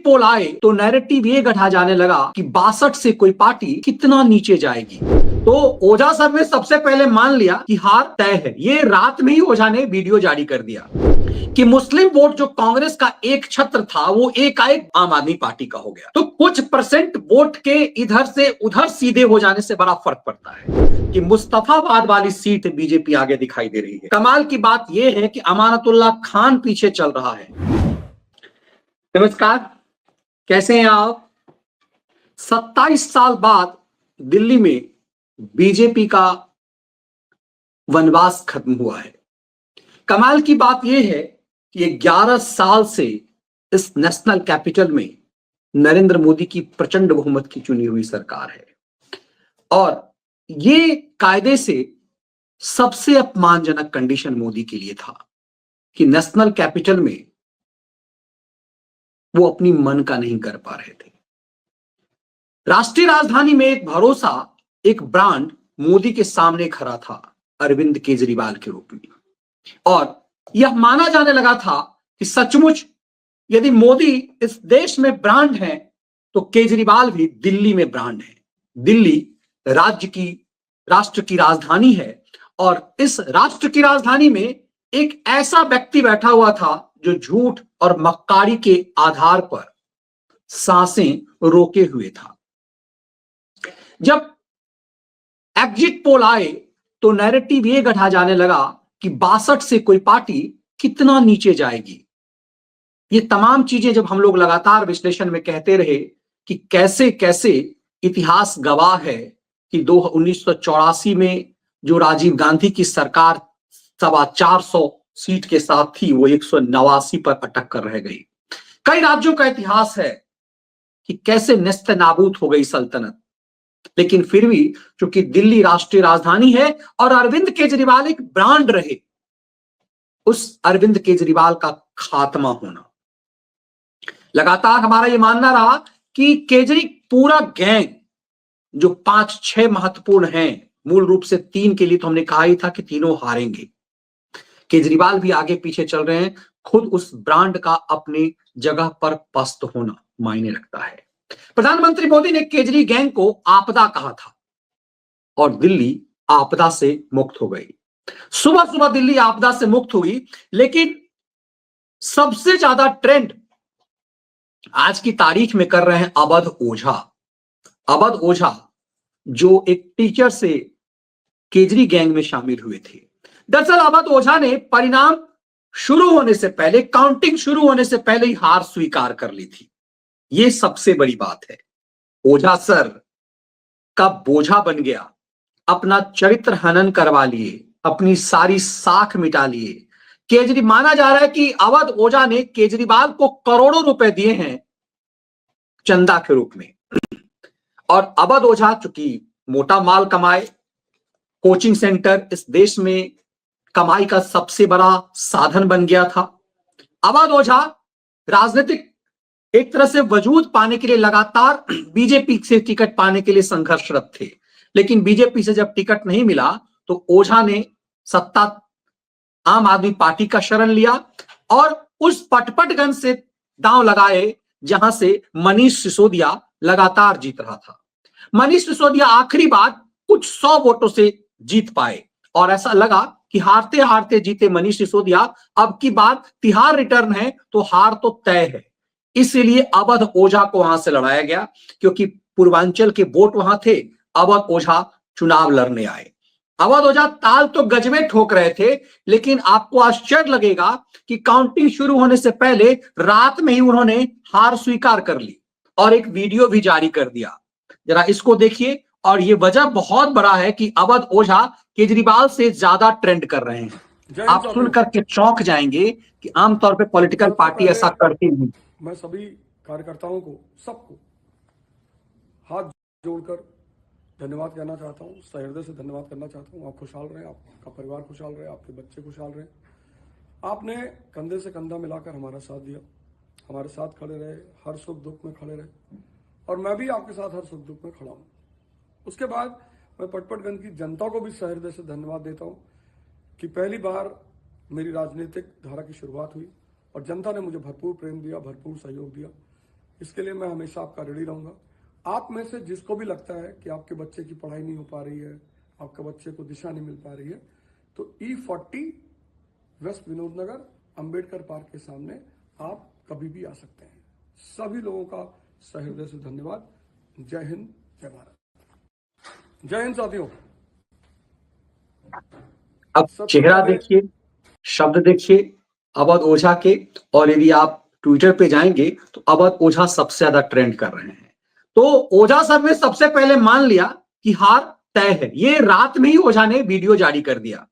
पोल आए तो नैरेटिव ये गढ़ा जाने लगा कि 62 से कोई पार्टी कितना नीचे जाएगी। तो ओझा सर ने सबसे पहले मान लिया कि हार तय है। ये रात में ही ओझा ने वीडियो जारी कर दिया कि मुस्लिम वोट जो कांग्रेस का एक छत्र था वो एकाएक आम आदमी पार्टी का हो गया। तो कुछ परसेंट वोट के इधर से उधर सीधे हो जाने से बड़ा फर्क पड़ता है कि मुस्तफाबाद वाली सीट बीजेपी आगे दिखाई दे रही है। कमाल की बात यह है कि अमानतुल्लाह खान पीछे चल रहा है। नमस्कार, कैसे हैं आप? 27 साल बाद दिल्ली में बीजेपी का वनवास खत्म हुआ है। कमाल की बात यह है कि 11 साल से इस नेशनल कैपिटल में नरेंद्र मोदी की प्रचंड बहुमत की चुनी हुई सरकार है और ये कायदे से सबसे अपमानजनक कंडीशन मोदी के लिए था कि नेशनल कैपिटल में वो अपनी मन का नहीं कर पा रहे थे। राष्ट्रीय राजधानी में एक भरोसा, एक ब्रांड मोदी के सामने खड़ा था अरविंद केजरीवाल के रूप में, और यह माना जाने लगा था कि सचमुच यदि मोदी इस देश में ब्रांड है तो केजरीवाल भी दिल्ली में ब्रांड है। दिल्ली राष्ट्र की राजधानी है और इस राष्ट्र की राजधानी में एक ऐसा व्यक्ति बैठा हुआ था जो झूठ और मक्कारी के आधार पर सांसें रोके हुए था। जब एग्जिट पोल आए तो नैरेटिव ये गढ़ा जाने लगा कि 62 से कोई पार्टी कितना नीचे जाएगी। ये तमाम चीजें जब हम लोग लगातार विश्लेषण में कहते रहे कि कैसे कैसे इतिहास गवाह है कि 1984 में जो राजीव गांधी की सरकार 425 सीट के साथ थी वो 189 पर अटक कर रह गई। कई राज्यों का इतिहास है कि कैसे नेस्त नाबूद हो गई सल्तनत, लेकिन फिर भी चूंकि दिल्ली राष्ट्रीय राजधानी है और अरविंद केजरीवाल एक ब्रांड रहे, उस अरविंद केजरीवाल का खात्मा होना। लगातार हमारा यह मानना रहा कि पूरा गैंग जो 5-6 महत्वपूर्ण हैं, मूल रूप से 3 के लिए तो हमने कहा ही था कि तीनों हारेंगे। केजरीवाल भी आगे पीछे चल रहे हैं। खुद उस ब्रांड का अपनी जगह पर पस्त होना मायने रखता है। प्रधानमंत्री मोदी ने केजरी गैंग को आपदा कहा था और दिल्ली आपदा से मुक्त हो गई। सुबह सुबह दिल्ली आपदा से मुक्त हुई, लेकिन सबसे ज्यादा ट्रेंड आज की तारीख में कर रहे हैं अवध ओझा। अवध ओझा जो एक टीचर से केजरी गैंग में शामिल हुए थे। दरअसल अवध ओझा ने परिणाम शुरू होने से पहले, काउंटिंग शुरू होने से पहले ही हार स्वीकार कर ली थी। यह सबसे बड़ी बात है। ओझा सर का बोझा बन गया, अपना चरित्र हनन करवा लिए, अपनी सारी साख मिटा लिए। माना जा रहा है कि अवध ओझा ने केजरीवाल को करोड़ों रुपए दिए हैं चंदा के रूप में। और अवध ओझा चूंकि मोटा माल कमाए, कोचिंग सेंटर इस देश में कमाई का सबसे बड़ा साधन बन गया था। अवध ओझा राजनीतिक एक तरह से वजूद पाने के लिए लगातार बीजेपी से टिकट पाने के लिए संघर्षरत थे, लेकिन बीजेपी से जब टिकट नहीं मिला तो ओझा ने सत्ता आम आदमी पार्टी का शरण लिया और उस पटपटगंज से दांव लगाए जहां से मनीष सिसोदिया लगातार जीत रहा था। मनीष सिसोदिया आखिरी बार कुछ 100 वोटों से जीत पाए और ऐसा लगा कि हारते हारते जीते मनीष सिसोदिया, अब की बार तिहाड़ रिटर्न है तो हार तो तय है। इसलिए अवध ओझा को वहां से लड़ाया गया, क्योंकि पूर्वांचल के वोट वहां थे। अवध ओझा चुनाव लड़ने आए। अवध ओझा ताल तो गजबे ठोक रहे थे, लेकिन आपको आश्चर्य लगेगा कि काउंटिंग शुरू होने से पहले रात में ही उन्होंने हार स्वीकार कर ली और एक वीडियो भी जारी कर दिया। जरा इसको देखिए। और ये वजह बहुत बड़ा है कि अवध ओझा केजरीवाल से ज्यादा ट्रेंड कर रहे हैं। आप सुनकर के चौंक जाएंगे कि आमतौर पे पॉलिटिकल पार्टी ऐसा करती नहीं। मैं सभी कार्यकर्ताओं को, सबको हाथ जोड़कर धन्यवाद कहना चाहता हूँ, सहृदय से धन्यवाद करना चाहता हूँ। आप खुशहाल रहें, आपका परिवार खुशहाल रहे, आपके बच्चे खुशहाल रहे। आपने कंधे से कंधा मिलाकर हमारा साथ दिया, हमारे साथ खड़े रहे, हर सुख दुख में खड़े रहे, और मैं भी आपके साथ हर सुख दुख में खड़ा हूँ। उसके बाद मैं पटपटगंज की जनता को भी सहृदय से धन्यवाद देता हूँ कि पहली बार मेरी राजनीतिक धारा की शुरुआत हुई और जनता ने मुझे भरपूर प्रेम दिया, भरपूर सहयोग दिया। इसके लिए मैं हमेशा आपका रेडी रहूंगा। आप में से जिसको भी लगता है कि आपके बच्चे की पढ़ाई नहीं हो पा रही है, आपके बच्चे को दिशा नहीं मिल पा रही है, तो E40 वेस्ट विनोद नगर अंबेडकर पार्क के सामने आप कभी भी आ सकते हैं। सभी लोगों का सहृदय से धन्यवाद। जय हिंद, जय भारत। जय हिंद साथियों। अब चेहरा देखिए, शब्द देखिए अवध ओझा के, और यदि आप ट्विटर पे जाएंगे तो अवध ओझा सबसे ज्यादा ट्रेंड कर रहे हैं। तो ओझा सर ने सबसे पहले मान लिया कि हार तय है। ये रात में ही ओझा ने वीडियो जारी कर दिया।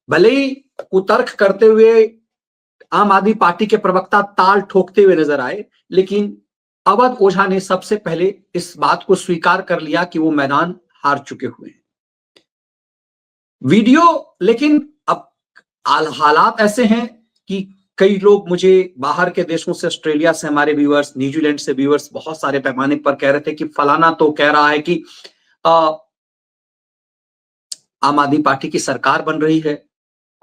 भले ही कुतर्क करते हुए आम आदमी पार्टी के प्रवक्ता ताल ठोकते हुए नजर आए, लेकिन अवध ओझा ने सबसे पहले इस बात को स्वीकार कर लिया कि वो मैदान हार चुके हुए हैं। वीडियो, लेकिन अब हालात ऐसे हैं कि कई लोग मुझे बाहर के देशों से, ऑस्ट्रेलिया से हमारे व्यूअर्स, न्यूजीलैंड से व्यूअर्स बहुत सारे पैमाने पर कह रहे थे कि फलाना तो कह रहा है कि आम आदमी पार्टी की सरकार बन रही है,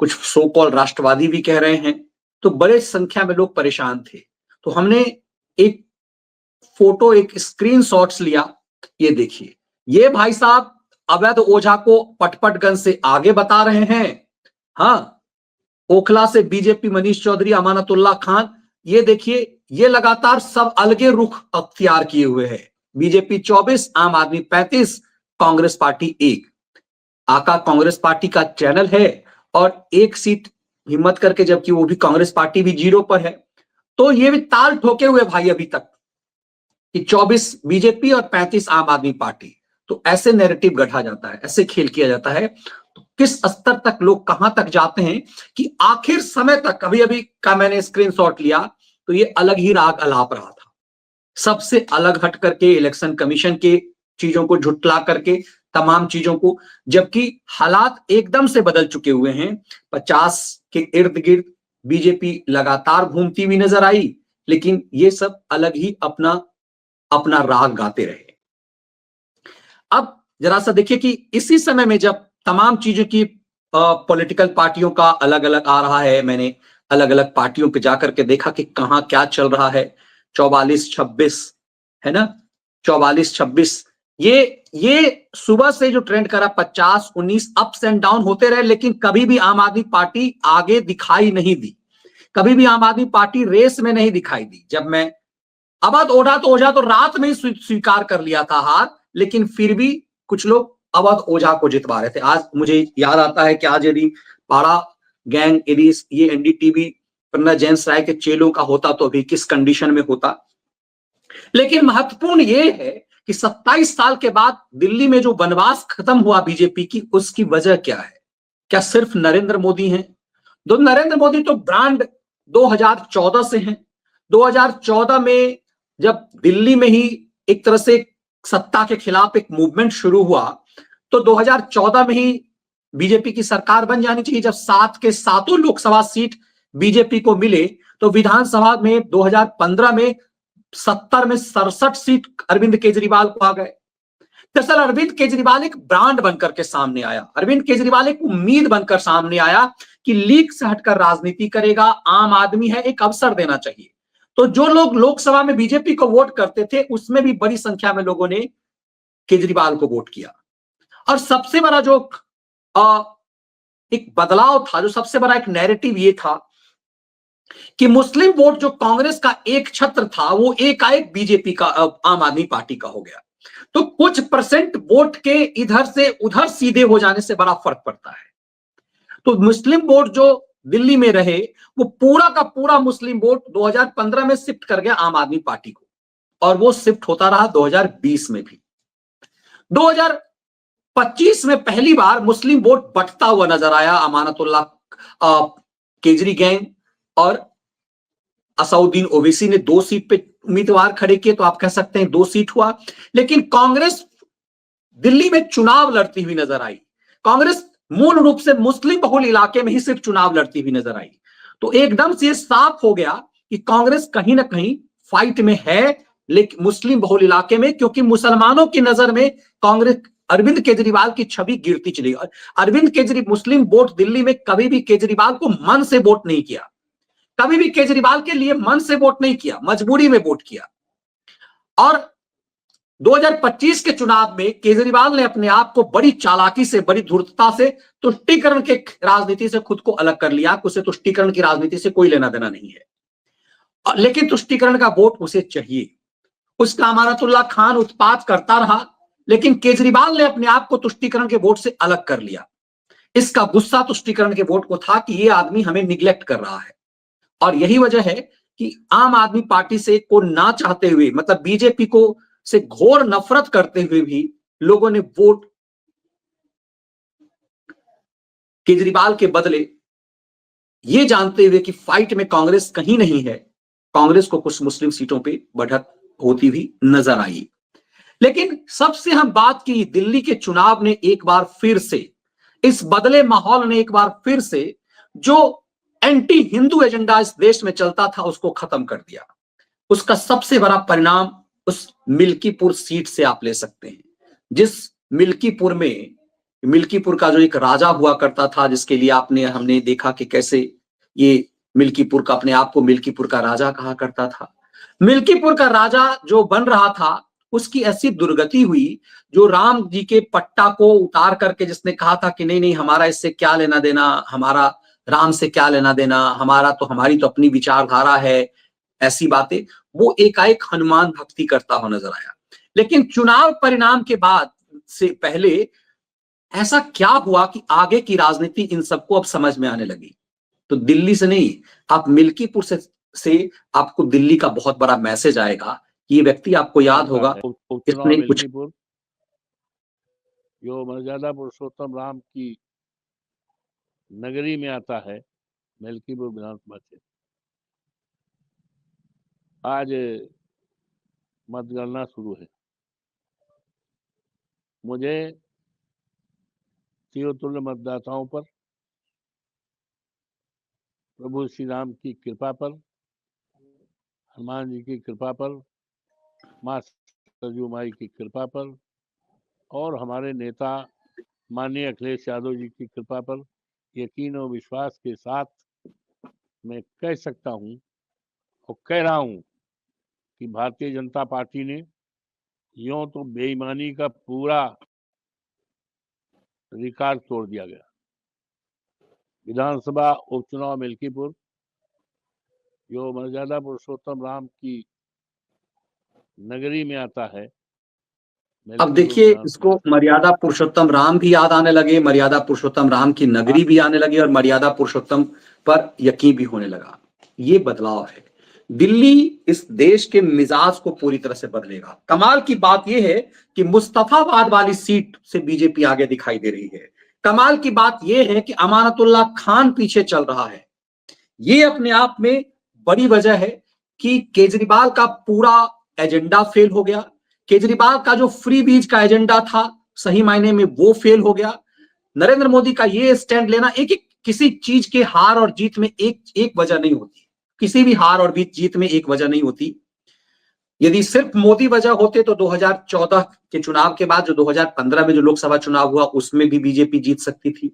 कुछ सो कॉल राष्ट्रवादी भी कह रहे हैं। तो बड़े संख्या में लोग परेशान थे। तो हमने एक फोटो, एक स्क्रीनशॉट्स लिया। ये देखिए, ये भाई साहब अवैध ओझा को पटपटगंज से आगे बता रहे हैं। हाँ, ओखला से बीजेपी मनीष चौधरी, अमानतुल्लाह खान, ये देखिए, ये लगातार सब अलगे रुख अख्तियार किए हुए हैं। बीजेपी 24, आम आदमी 35, कांग्रेस पार्टी 1। आका कांग्रेस पार्टी का चैनल है और एक सीट हिम्मत करके, जबकि वो भी कांग्रेस पार्टी भी 0 पर है। तो ये भी ताल ठोके हुए भाई अभी तक कि 24 बीजेपी और 35 आम आदमी पार्टी। तो ऐसे नैरेटिव गढ़ा जाता है, ऐसे खेल किया जाता है। तो किस स्तर तक लोग कहां तक जाते हैं कि आखिर समय तक, अभी अभी का मैंने स्क्रीनशॉट लिया तो ये अलग ही राग अलाप रहा था, सबसे अलग हट करके, इलेक्शन कमीशन के चीजों को झुटला करके, तमाम चीजों को, जबकि हालात एकदम से बदल चुके हुए हैं। 50 के इर्द गिर्द बीजेपी लगातार घूमती हुई नजर आई, लेकिन ये सब अलग ही अपना अपना राग गाते रहे। अब जरा सा देखिए कि इसी समय में जब तमाम चीजों की पॉलिटिकल पार्टियों का अलग अलग आ रहा है, मैंने अलग अलग पार्टियों पे जाकर के देखा कि कहां क्या चल रहा है। 44-26 है ना, 44-26, ये सुबह से जो ट्रेंड करा 50-19 अप्स एंड डाउन होते रहे, लेकिन कभी भी आम आदमी पार्टी आगे दिखाई नहीं दी, कभी भी आम आदमी पार्टी रेस में नहीं दिखाई दी। जब मैं अवध ओझा तो रात में ही स्वीकार कर लिया था हार, लेकिन फिर भी कुछ लोग अवध ओझा को जितवा रहे थे। आज मुझे याद आता है कि आज यदि पाड़ा गैंग, यदि ये एनडीटीवी पन्ना जैन्स राय के चेलों का होता तो अभी किस कंडीशन में होता। लेकिन महत्वपूर्ण ये है कि 27 साल के बाद दिल्ली में जो वनवास खत्म हुआ बीजेपी की, उसकी वजह क्या है? क्या सिर्फ नरेंद्र मोदी हैं? तो नरेंद्र मोदी तो ब्रांड 2014 से हैं। 2014 में जब दिल्ली में ही एक तरह से सत्ता के खिलाफ एक मूवमेंट शुरू हुआ, तो 2014 में ही बीजेपी की सरकार बन जानी चाहिए। जब 7 के 7 लोकसभा सीट बीजेपी को मिले, तो विधानसभा में 2015 में 70 में 67 सीट अरविंद केजरीवाल को आ गए। दरअसल अरविंद केजरीवाल एक ब्रांड बनकर के सामने आया, अरविंद केजरीवाल एक उम्मीद बनकर सामने आया कि लीग से हटकर राजनीति करेगा, आम आदमी है, एक अवसर देना चाहिए। तो जो लोग लोकसभा में बीजेपी को वोट करते थे, उसमें भी बड़ी संख्या में लोगों ने केजरीवाल को वोट किया। और सबसे बड़ा जो एक बदलाव था, जो सबसे बड़ा एक नैरेटिव ये था कि मुस्लिम वोट जो कांग्रेस का एक छत्र था, वो एकाएक बीजेपी का, आम आदमी पार्टी का हो गया। तो कुछ परसेंट वोट के इधर से उधर सीधे हो जाने से बड़ा फर्क पड़ता है। तो मुस्लिम वोट जो दिल्ली में रहे, वो पूरा का पूरा मुस्लिम वोट 2015 में शिफ्ट कर गया आम आदमी पार्टी को, और वो शिफ्ट होता रहा 2020 में भी। 2025 में पहली बार मुस्लिम वोट बंटता हुआ नजर आया। अमानतुल्लाह केजरी गैंग और असउद्दीन ओवैसी ने 2 सीट पे उम्मीदवार खड़े किए, तो आप कह सकते हैं 2 सीट हुआ। लेकिन कांग्रेस दिल्ली में चुनाव लड़ती हुई नजर आई। कांग्रेस मूल रूप से मुस्लिम बहुल इलाके में ही सिर्फ चुनाव लड़ती हुई नजर आई। तो एकदम से साफ हो गया कि कांग्रेस कहीं ना कहीं फाइट में है, लेकिन मुस्लिम बहुल इलाके में, क्योंकि मुसलमानों की नजर में कांग्रेस, अरविंद केजरीवाल की छवि गिरती चली। अरविंद केजरीवाल मुस्लिम वोट दिल्ली में कभी भी केजरीवाल को मन से वोट नहीं किया, कभी भी केजरीवाल के लिए मन से वोट नहीं किया, मजबूरी में वोट किया। और 2025 के चुनाव में केजरीवाल ने अपने आप को बड़ी चालाकी से, बड़ी धूर्तता से तुष्टीकरण के राजनीति से खुद को अलग कर लिया। उसे तुष्टीकरण की राजनीति से कोई लेना देना नहीं है, लेकिन तुष्टीकरण का वोट उसे चाहिए। उसका अमानतुल्लाह खान उत्पात करता रहा, लेकिन केजरीवाल ने अपने आप को तुष्टीकरण के वोट से अलग कर लिया। इसका गुस्सा तुष्टीकरण के वोट को था कि ये आदमी हमें निग्लेक्ट कर रहा है, और यही वजह है कि आम आदमी पार्टी से को ना चाहते हुए, मतलब बीजेपी को से घोर नफरत करते हुए भी लोगों ने वोट केजरीवाल के बदले, ये जानते हुए कि फाइट में कांग्रेस कहीं नहीं है, कांग्रेस को कुछ मुस्लिम सीटों पे बढ़त होती हुई नजर आई। लेकिन सबसे हम बात की, दिल्ली के चुनाव ने एक बार फिर से, इस बदले माहौल ने एक बार फिर से जो एंटी हिंदू एजेंडा इस देश में चलता था उसको खत्म कर दिया। उसका सबसे बड़ा परिणाम उस मिल्कीपुर सीट से आप ले सकते हैं, जिस मिल्कीपुर में, मिल्कीपुर का जो एक राजा हुआ करता था, जिसके लिए हमने देखा कि कैसे ये मिल्कीपुर का अपने आप को मिल्कीपुर का राजा कहा करता था। मिल्कीपुर का राजा जो बन रहा था, उसकी ऐसी दुर्गति हुई, जो राम जी के पट्टा को उतार करके जिसने कहा था कि नहीं नहीं हमारा इससे क्या लेना देना, हमारा राम से क्या लेना देना, हमारी तो अपनी विचारधारा है, ऐसी बातें, वो एकाएक हनुमान भक्ति करता हुआ नजर आया। लेकिन चुनाव परिणाम के बाद से पहले ऐसा क्या हुआ कि आगे की राजनीति इन सबको अब समझ में आने लगी। तो दिल्ली से नहीं, आप मिल्कीपुर से आपको दिल्ली का बहुत बड़ा मैसेज आएगा। ये व्यक्ति आपको याद होगा, इसने कुछ मिल्कीपुर जो मर्यादा पुरुषोत्तम राम की नगरी में आता है, मिल्कीपुर विधानसभा क्षेत्र, आज मतगणना शुरू है। मुझे शिवतुल्य मतदाताओं पर, प्रभु श्री राम की कृपा पर, हनुमान जी की कृपा पर, माँ सरयू माई की कृपा पर और हमारे नेता माननीय अखिलेश यादव जी की कृपा पर यकीन और विश्वास के साथ मैं कह सकता हूं और कह रहा हूं कि भारतीय जनता पार्टी ने यूं तो बेईमानी का पूरा रिकॉर्ड तोड़ दिया गया। विधानसभा उपचुनाव मिल्कीपुर जो मर्यादा पुरुषोत्तम राम की नगरी में आता है, अब देखिए, इसको मर्यादा पुरुषोत्तम राम भी याद आने लगे, मर्यादा पुरुषोत्तम राम की नगरी भी आने लगी और मर्यादा पुरुषोत्तम पर यकीन भी होने लगा। ये बदलाव है। दिल्ली इस देश के मिजाज को पूरी तरह से बदलेगा। कमाल की बात यह है कि मुस्तफाबाद वाली सीट से बीजेपी आगे दिखाई दे रही है। कमाल की बात यह है कि अमानतुल्लाह खान पीछे चल रहा है। ये अपने आप में बड़ी वजह है कि केजरीवाल का पूरा एजेंडा फेल हो गया। केजरीवाल का जो फ्री बीज का एजेंडा था, सही मायने में वो फेल हो गया। नरेंद्र मोदी का ये स्टैंड लेना, किसी चीज के हार और जीत में एक वजह नहीं होती। किसी भी हार और जीत में एक वजह नहीं होती। यदि सिर्फ मोदी वजह होते तो 2014 के चुनाव के बाद जो 2015 में जो लोकसभा चुनाव हुआ उसमें भी बीजेपी जीत सकती थी,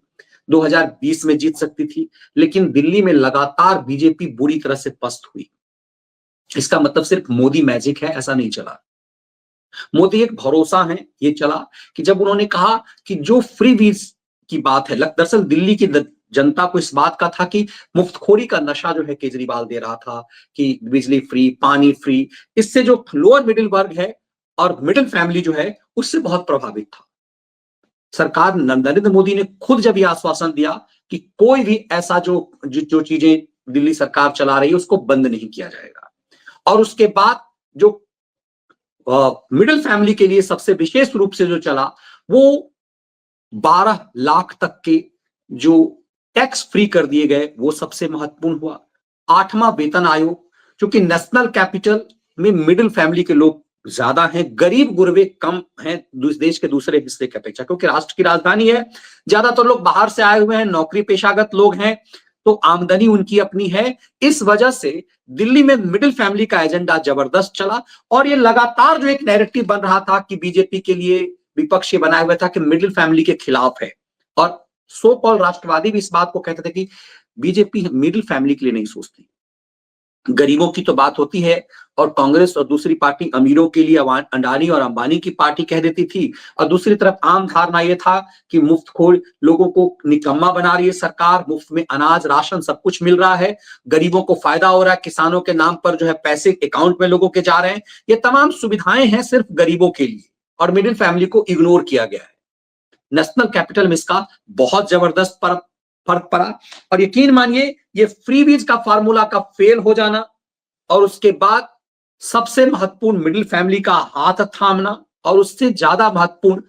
2020 में जीत सकती थी। लेकिन दिल्ली में लगातार बीजेपी बुरी तरह से पस्त हुई। इसका मतलब सिर्फ मोदी मैजिक है, ऐसा नहीं चला। मोदी एक भरोसा है, ये चला कि जब उन्होंने कहा कि जो फ्री बीज की बात है, दरअसल दिल्ली की जनता को इस बात का था कि मुफ्तखोरी का नशा जो है केजरीवाल दे रहा था, कि बिजली फ्री, पानी फ्री, इससे जो लोअर मिडिल वर्ग है और मिडिल फैमिली जो है उससे बहुत प्रभावित था। सरकार नरेंद्र मोदी ने खुद जब यह आश्वासन दिया कि कोई भी ऐसा जो चीजें दिल्ली सरकार चला रही है उसको बंद नहीं किया जाएगा, और उसके बाद जो मिडिल फैमिली के लिए सबसे विशेष रूप से जो चला वो 12 लाख तक के जो टैक्स फ्री कर दिए गए, वो सबसे महत्वपूर्ण हुआ। 8वां वेतन आयोग, क्योंकि नेशनल कैपिटल में मिडिल फैमिली के लोग ज्यादा हैं, गरीब गुरबे कम हैं देश के दूसरे हिस्से की अपेक्षा, क्योंकि राष्ट्र की राजधानी है, ज्यादातर लोग बाहर से आए हुए हैं, नौकरी पेशागत लोग हैं, तो आमदनी उनकी अपनी है। इस वजह से दिल्ली में मिडिल फैमिली का एजेंडा जबरदस्त चला, और ये लगातार जो एक नैरेटिव बन रहा था कि बीजेपी के लिए विपक्ष ये बनाया हुआ था कि मिडिल फैमिली के खिलाफ है, और सो कॉल्ड राष्ट्रवादी भी इस बात को कहते थे कि बीजेपी मिडिल फैमिली के लिए नहीं सोचती। गरीबों की तो बात होती है और कांग्रेस और दूसरी पार्टी अमीरों के लिए अडानी और अंबानी की पार्टी कह देती थी, और दूसरी तरफ आम धारणा यह था कि मुफ्तखोर लोगों को निकम्मा बना रही है सरकार, मुफ्त में अनाज राशन सब कुछ मिल रहा है, गरीबों को फायदा हो रहा है, किसानों के नाम पर जो है पैसे अकाउंट में लोगों के जा रहे हैं। ये तमाम सुविधाएं हैं सिर्फ गरीबों के लिए और मिडिल फैमिली को इग्नोर किया गया है। नेशनल कैपिटल में इसका बहुत जबरदस्त फर्क पड़ा और यकीन मानिए ये फ्रीबीज का फार्मूला का फेल हो जाना और उसके बाद सबसे महत्वपूर्ण मिडिल फैमिली का हाथ थामना और उससे ज्यादा महत्वपूर्ण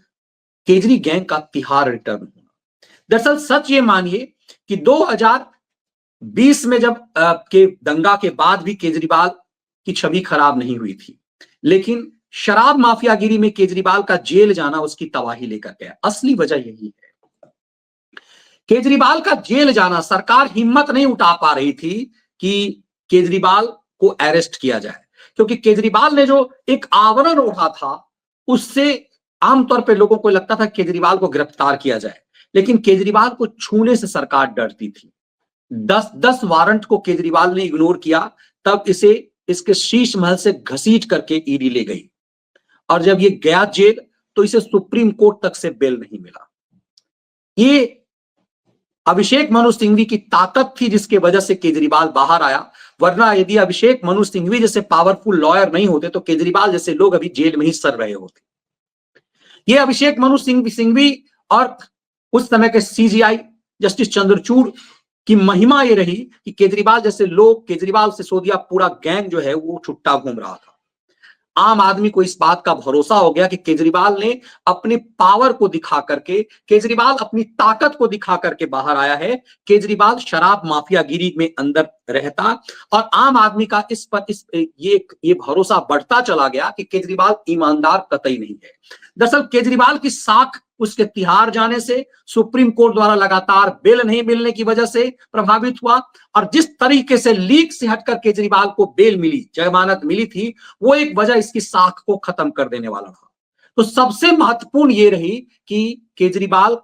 केजरी गैंग का तिहाड़ रिटर्न होना। दरअसल सच ये मानिए कि 2020 में जब के दंगा के बाद भी केजरीवाल की छवि खराब नहीं हुई थी, लेकिन शराब माफियागिरी में केजरीवाल का जेल जाना उसकी तबाही लेकर गया। असली वजह यही है, केजरीवाल का जेल जाना, सरकार हिम्मत नहीं उठा पा रही थी कि केजरीवाल को अरेस्ट किया जाए, क्योंकि केजरीवाल ने जो एक आवरण ओढ़ा था उससे आमतौर पे लोगों को लगता था केजरीवाल को गिरफ्तार किया जाए, लेकिन केजरीवाल को छूने से सरकार डरती थी। 10 वारंट को केजरीवाल ने इग्नोर किया, तब इसे इसके शीश महल से घसीट करके ईडी ले गई और जब ये गया जेल तो इसे सुप्रीम कोर्ट तक से बेल नहीं मिला। ये अभिषेक मनु सिंघवी की ताकत थी जिसके वजह से केजरीवाल बाहर आया, वरना यदि अभिषेक मनु सिंघवी जैसे पावरफुल लॉयर नहीं होते तो केजरीवाल जैसे लोग अभी जेल में ही सड़ रहे होते। ये अभिषेक मनु सिंघवी और उस समय के सीजीआई जस्टिस चंद्रचूड़ की महिमा ये रही कि केजरीवाल जैसे लोग, केजरीवाल सिसोदिया पूरा गैंग जो है वो छुट्टा घूम रहा था। आम आदमी को इस बात का भरोसा हो गया कि केजरीवाल ने अपनी पावर को दिखा करके, केजरीवाल अपनी ताकत को दिखा करके बाहर आया है। केजरीवाल शराब माफियागिरी में अंदर रहता और आम आदमी का इस पर ये भरोसा बढ़ता चला गया कि केजरीवाल ईमानदार कतई नहीं है। दरअसल केजरीवाल की साख उसके तिहाड़ जाने से, सुप्रीम कोर्ट द्वारा लगातार बेल नहीं मिलने की वजह से प्रभावित हुआ और जिस तरीके से लीक से हटकर केजरीवाल को बेल मिली, जमानत मिली थी, वो एक वजह इसकी साख को खत्म कर देने वाला था। तो सबसे महत्वपूर्ण ये रही कि केजरीवाल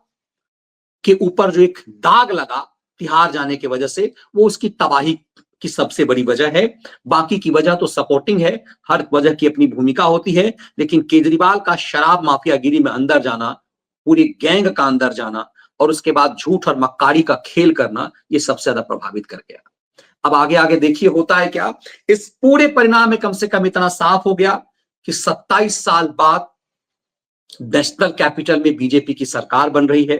के ऊपर जो एक दाग लगा तिहाड़ जाने की वजह से, वो उसकी तबाही की सबसे बड़ी वजह है। बाकी की वजह तो सपोर्टिंग है, हर वजह की अपनी भूमिका होती है, लेकिन केजरीवाल का शराब माफियागिरी में अंदर जाना, पूरी गैंग का अंदर जाना और उसके बाद झूठ और मक्कारी का खेल करना, ये सबसे ज्यादा प्रभावित कर गया। अब आगे आगे देखिए होता है क्या। इस पूरे परिणाम में कम से कम इतना साफ हो गया कि 27 साल बाद नेशनल कैपिटल में बीजेपी की सरकार बन रही है,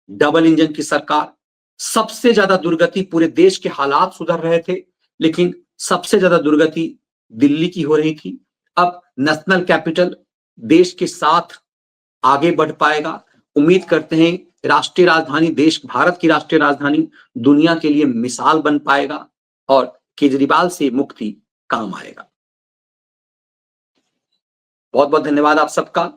डबल इंजन की सरकार। सबसे ज्यादा दुर्गति, पूरे देश के हालात सुधर रहे थे, लेकिन सबसे ज्यादा दुर्गति दिल्ली की हो रही थी। अब नेशनल कैपिटल देश के साथ आगे बढ़ पाएगा। उम्मीद करते हैं राष्ट्रीय राजधानी, देश भारत की राष्ट्रीय राजधानी दुनिया के लिए मिसाल बन पाएगा और केजरीवाल से मुक्ति काम आएगा। बहुत बहुत धन्यवाद आप सबका।